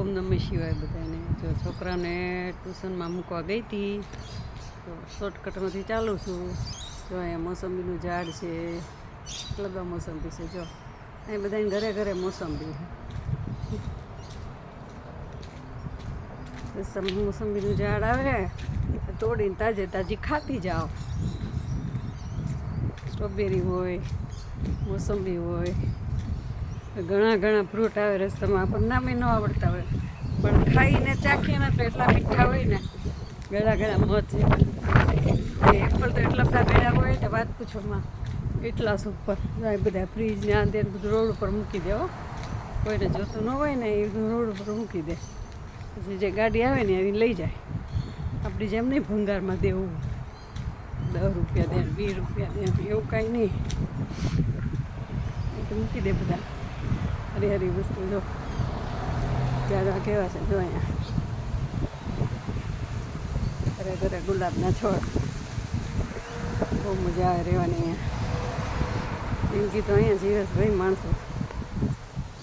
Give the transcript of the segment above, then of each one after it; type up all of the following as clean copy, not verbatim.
ઓમ નમઃ શિવાય બધાને. જો છોકરાને ટ્યુશનમાં મૂકવા ગઈ હતી તો શોર્ટકટમાંથી ચાલું છું. જો અહીંયા મોસંબીનું ઝાડ છે, એટલા બધા મોસંબી છે. જો અહીં બધાને ઘરે ઘરે મોસંબી મોસંબીનું ઝાડ આવે તોડીને તાજે તાજી ખાતી જાઓ. સ્ટ્રોબેરી હોય, મોસંબી હોય, ઘણા ઘણા ફ્રૂટ આવે રસ્તામાં. આપણને નામે ન આવડતા હોય પણ ખાઈને ચાખીએ ને તો એટલા મીઠા હોય ને, ઘણા ઘણા મધ છે. એપલ તો એટલા બધા ગળ્યા હોય ને વાત પૂછોમાં, એટલા સુપર. બધા ફ્રીજ ને આ તે બધું રોડ ઉપર મૂકી દે. કોઈને જોતું ન હોય ને એ રોડ ઉપર મૂકી દે, પછી જે ગાડી આવે ને એની લઈ જાય. આપણી જેમ નહીં ભંગારમાં દેવું, 10 રૂપિયા દે, 20 રૂપિયા દે, એવું કાંઈ નહીં. એ તો મૂકી દે બધા હરી હરી વસ્તુ. જો ઝાડવા કેવા છે, જો અહીંયા ઘરે ઘરે ગુલાબના છોડ. બહુ મજા આવે રહેવાની અહીંયા. જિંદગી તો અહીંયા જીવે છે ભાઈ માણસો.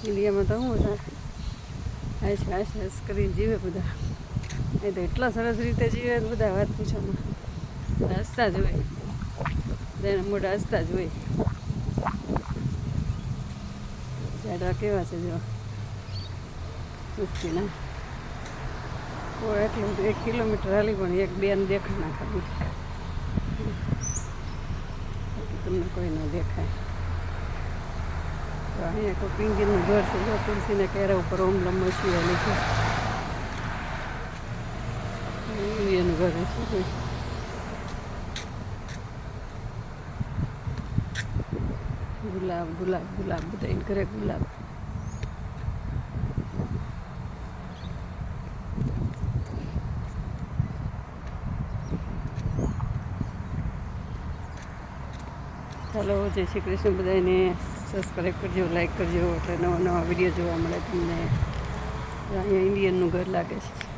ઇન્ડિયામાં તો શું છે, આઈસ કરીને જીવે બધા. એ તો એટલા સરસ રીતે જીવે બધા વાત પૂછવામાં. હસતા જ હોય, બધાને મોઢા હસતા જ હોય. ઝાડવા કેવા છે જો મસ્તીના. એટલું બધું 1 કિલોમીટર હાલી પણ એક બેન દેખાણા ખાલી, તમને કોઈ ન દેખાય. તો અહીંયા કોઈ પિંગીનું ઘર છે. જો તુલસીના કેરા ઉપર ઓમ નમઃ શિવાય લખ્યું. એનું ઘર છે. ગુલાબ ગુલાબ ગુલાબ, બધા ઘરે ગુલાબ. ચાલો, જય શ્રી કૃષ્ણ. બધાને સબસ્ક્રાઈબ કરજો, લાઈક કરજો, એટલે નવા નવા વિડીયો જોવા મળે તમને. અહીંયા ઇન્ડિયનનું ઘર લાગે છે.